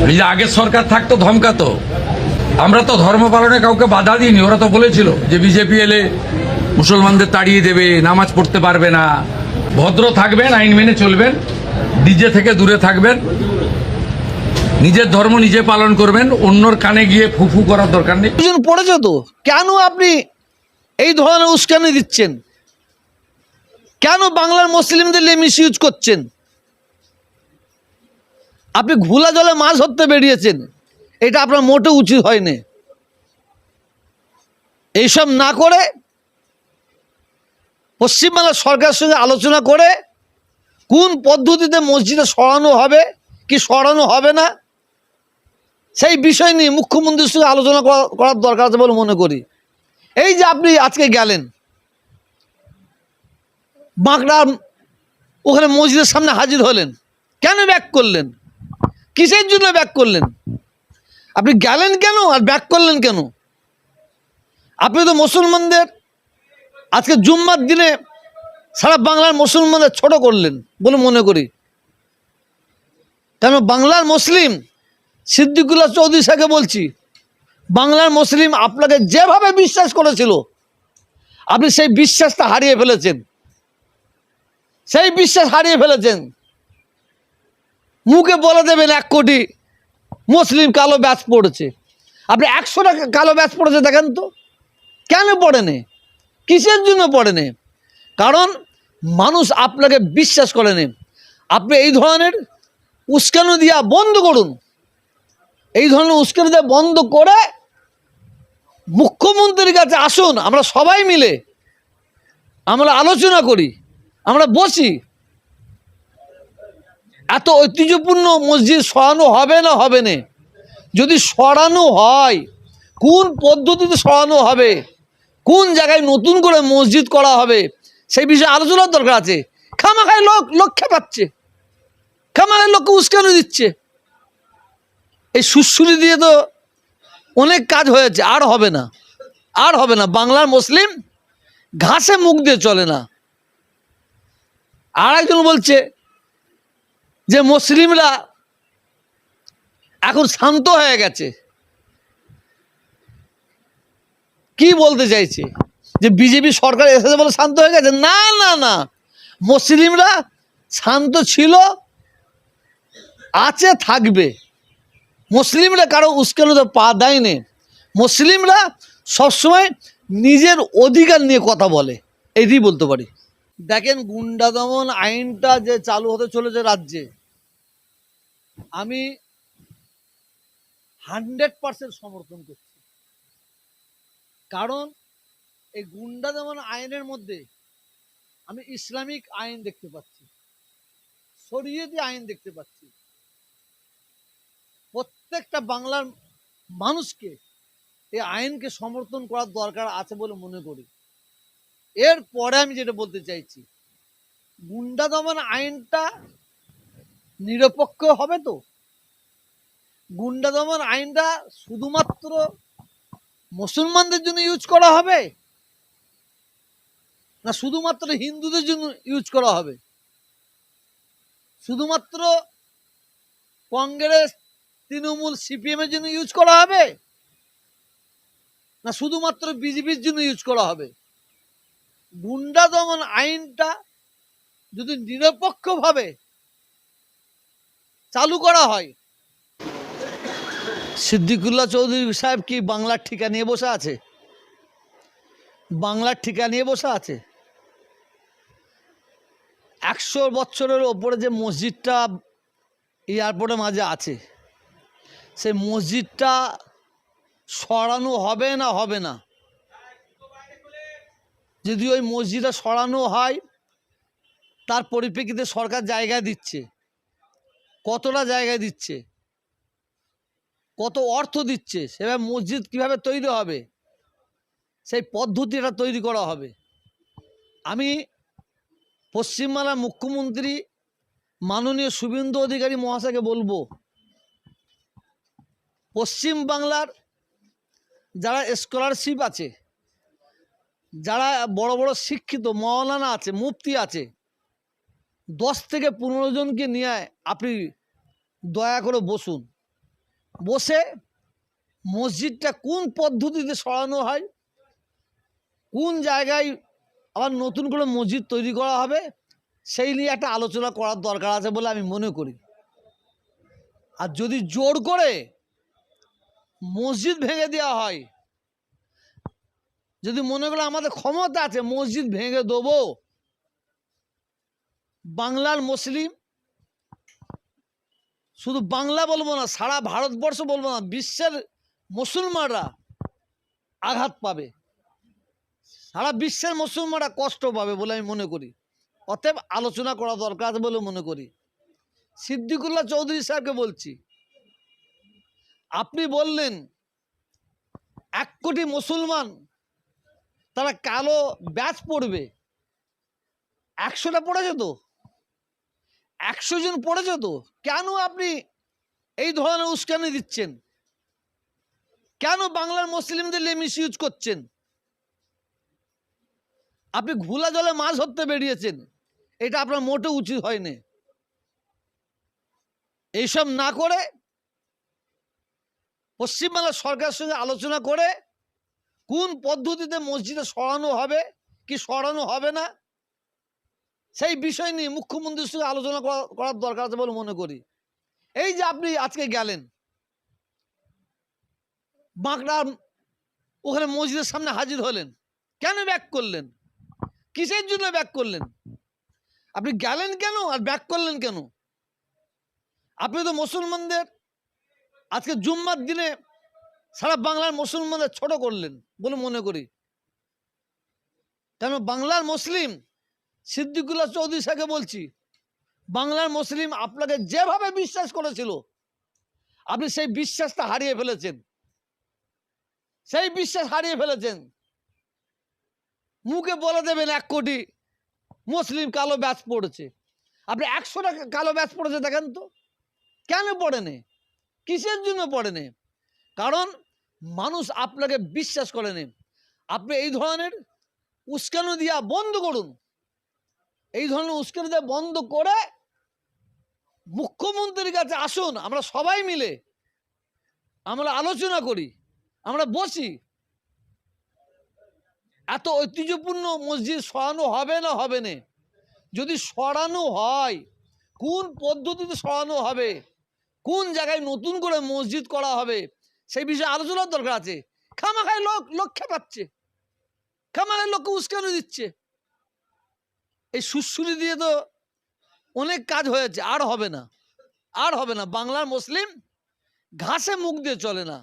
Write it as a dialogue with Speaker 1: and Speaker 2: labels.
Speaker 1: এই যে আগের সরকার থাকতো ধমকাতো, আমরা তো ধর্ম পালনে কাউকে বাধা দিইনি। ওরা তো বলেছিল যে বিজেপি এলে মুসলমানদের তাড়িয়ে দেবে, নামাজ পড়তে পারবে না। ভদ্র থাকবেন, আইন মেনে চলবেন, ডিজে থেকে দূরে থাকবেন, নিজের ধর্ম নিজে পালন করবেন, অন্যর কানে গিয়ে ফুফু করার দরকার নেই।
Speaker 2: পড়েছে তো, কেন আপনি এই ধরনের উস্কানি দিচ্ছেন? কেন বাংলার মুসলিমদের নিয়ে মিসইউজ করছেন? আপনি ঘোলা জলে মাছ ধরতে বেরিয়েছেন, এটা আপনার মোটে উচিত হয়নি। এইসব না করে পশ্চিমবাংলার সরকারের সঙ্গে আলোচনা করে কোন পদ্ধতিতে মসজিদে সরানো হবে কি সরানো হবে না, সেই বিষয় নিয়ে মুখ্যমন্ত্রীর সঙ্গে আলোচনা করার দরকার আছে বলে মনে করি। এই যে আপনি আজকে গেলেন বাঁকড়া, ওখানে মসজিদের সামনে হাজির হলেন, কেন ব্যাক করলেন? কিসের জন্য ব্যাক করলেন? আপনি গেলেন কেন আর ব্যাক করলেন কেন? আপনি তো মুসলমানদের আজকে জুম্মার দিনে সারা বাংলার মুসলমানদের ছোট করলেন বলে মনে করি। কেন বাংলার মুসলিম, সিদ্দিকুল্লাহ চৌধুরী সাহেবকে বলছি, বাংলার মুসলিম আপনাকে যেভাবে বিশ্বাস করেছিল, আপনি সেই বিশ্বাসটা হারিয়ে ফেলেছেন। সেই বিশ্বাস হারিয়ে ফেলেছেন। মুখে বলে দেবেন 1 কোটি মুসলিম কালো ব্যাচ পড়েছে, আপনি 100টা কালো ব্যাচ পড়েছে দেখেন তো। কেন পড়েনি? কিসের জন্য পড়েনি? কারণ মানুষ আপনাকে বিশ্বাস করেনি। আপনি এই ধরনের উস্কানি দিয়া বন্ধ করুন। এই ধরনের উস্কানি দেওয়া বন্ধ করে মুখ্যমন্ত্রীর কাছে আসুন, আমরা সবাই মিলে আমরা আলোচনা করি, আমরা বসি। এত ঐতিহ্যপূর্ণ মসজিদ সরানো হবে না হবে না? যদি সরানো হয়, কোন পদ্ধতিতে সরানো হবে, কোন জায়গায় নতুন করে মসজিদ করা হবে, সেই বিষয়ে আলোচনার দরকার আছে। খামাখায় লোক খেপাচ্ছে, খামাখায় লোককে উস্কানি দিচ্ছে। এই সুশ্রুতি দিয়ে তো অনেক কাজ হয়েছে, আর হবে না, আর হবে না। বাংলার মুসলিম ঘাসে মুখ দিয়ে চলে না। আর একজন বলছে যে মুসলিমরা এখন শান্ত হয়ে গেছে। কি বলতে চাইছে? যে বিজেপি সরকার এসেছে বলে শান্ত হয়ে গেছে? না না না, মুসলিমরা শান্ত ছিল, আছে, থাকবে। মুসলিমরা কারো উস্কানিতে পা দেয়নি। মুসলিমরা সবসময় নিজের অধিকার নিয়ে কথা বলে, এটাই বলতে পারি। দেখেন, গুন্ডা দমন আইনটা যে চালু হতে চলেছে রাজ্যে, আমি 100% সমর্থন করছি। কারণ এই গুন্ডা দমন আইনের মধ্যে আমি ইসলামিক আইন দেখতে পাচ্ছি, শরিয়তি আইন দেখতে পাচ্ছি। প্রত্যেকটা বাংলার মানুষকে এই আইনকে সমর্থন করার দরকার আছে বলে মনে করি। এরপরে আমি যেটা বলতে চাইছি, গুন্ডা দমন আইনটা নিরপেক্ষ হবে তো? গুন্ডা দমন আইনটা শুধুমাত্র মুসলমানদের জন্য ইউজ করা হবে না শুধুমাত্র হিন্দুদের জন্য ইউজ করা হবে? শুধুমাত্র কংগ্রেস, তৃণমূল, সিপিএম এর জন্য ইউজ করা হবে না শুধুমাত্র বিজেপির জন্য ইউজ করা হবে? গুন্ডা দমন আইনটা যদি নিরপেক্ষভাবে চালু করা হয়, সিদ্দিকুল্লাহ চৌধুরী সাহেব কি বাংলার ঠিকা নিয়ে বসে আছে? বাংলার ঠিকা নিয়ে বসে আছে? 100 বছরের ওপরে যে মসজিদটা এয়ারপোর্টের মাঝে আছে, সেই মসজিদটা সরানো হবে না হবে না? যদি ওই মসজিদটা সরানো হয়, তার পরিপ্রেক্ষিতে সরকার জায়গা দিচ্ছে, কতটা জায়গা দিচ্ছে, কত অর্থ দিচ্ছে, সেভাবে মসজিদ কিভাবে তৈরি হবে, সেই পদ্ধতিটা তৈরি করা হবে। আমি পশ্চিমবাংলার মুখ্যমন্ত্রী মাননীয় শুভেন্দু অধিকারী মহাশয়কে বলবো, পশ্চিমবাংলার যারা স্কলারশিপ আছে, যারা বড় বড় শিক্ষিত মাওলানা আছে, মুফতি আছে, 10 থেকে 15 জনকে নিয়ে আপনি দয়া করে বসুন, বসে মসজিদটা কোন পদ্ধতিতে সরানো হয়, কোন জায়গায় আবার নতুন করে মসজিদ তৈরি করা হবে, সেই নিয়ে একটা আলোচনা করার দরকার আছে বলে আমি মনে করি। আর যদি জোর করে মসজিদ ভেঙে দেওয়া হয়, যদি মনে করো আমাদের ক্ষমতা আছে মসজিদ ভেঙে দেবো, বাংলার মুসলিম, শুধু বাংলা বলবো না, সারা ভারতবর্ষ বলবো না, বিশ্বের মুসলমানরা আঘাত পাবে, সারা বিশ্বের মুসলমানরা কষ্ট পাবে বলে আমি মনে করি। অতএব আলোচনা করা দরকার আছে বলে মনে করি। সিদ্দিকুল্লাহ চৌধুরী সাহেবকে বলছি, আপনি বললেন 1 কোটি মুসলমান তারা কালো ব্যাচ পড়বে, 100টা পড়েছে তো, 100 জন পড়েছে তো, কেন আপনি এই ধরনের উস্কানি দিচ্ছেন? কেন বাংলার মুসলিমদের নিয়ে মিসইউজ করছেন? আপনি ঘোলা জলে মাছ ধরতে বেরিয়েছেন, এটা আপনার মোটেও উচিত হয়নি। এইসব না করে পশ্চিমবাংলার সরকারের সঙ্গে আলোচনা করে কোন পদ্ধতিতে মসজিদে সরানো হবে কি সরানো হবে না, সেই বিষয় নিয়ে মুখ্যমন্ত্রীর সঙ্গে আলোচনা করার দরকার আছে বলে মনে করি। এই যে আপনি আজকে গেলেন বাঁকড়া, ওখানে মসজিদের সামনে হাজির হলেন, কেন ব্যাক করলেন? কিসের জন্য ব্যাক করলেন? আপনি গেলেন কেন আর ব্যাক করলেন কেন? আপনি তো মুসলমানদের আজকে জুম্মার দিনে সারা বাংলার মুসলমানদের ছোট করলেন বলে মনে করি। কেন বাংলার মুসলিম, সিদ্দিকুল্লাহ চৌধুরী সাহেবকে বলছি, বাংলার মুসলিম আপনাকে যেভাবে বিশ্বাস করেছিল, আপনি সেই বিশ্বাসটা হারিয়ে ফেলেছেন, সেই বিশ্বাস হারিয়ে ফেলেছেন। মুখে বলে দেবেন 1 কোটি মুসলিম কালো ব্যাচ পড়েছে, আপনি 100টা কালো ব্যাচ পড়েছে দেখেন তো, কেন পড়েনি? কিসের জন্য পড়েনি? কারণ মানুষ আপনাকে বিশ্বাস করেনি। আপনি এই ধরনের উস্কানি দেওয়া বন্ধ করুন, এই ধরনের উস্কানি দেওয়া বন্ধ করে মুখ্যমন্ত্রীর কাছে আসুন, আমরা সবাই মিলে আমরা আলোচনা করি, আমরা বসি। এত ঐতিহ্যপূর্ণ মসজিদ সরানো হবে না হবে না, যদি সরানো হয় কোন পদ্ধতিতে সরানো হবে, কোন জায়গায় নতুন করে মসজিদ করা হবে, সেই বিষয়ে আলোচনার দরকার আছে। খামাখায় লোক খেপাচ্ছে, খামাখায় লোককে উস্কানি দিচ্ছে। এই সুশ্রুতি দিয়ে তো অনেক কাজ হয়েছে, আর হবে না, আর হবে না। বাংলার মুসলিম ঘাসে মুখ দিয়ে চলে না।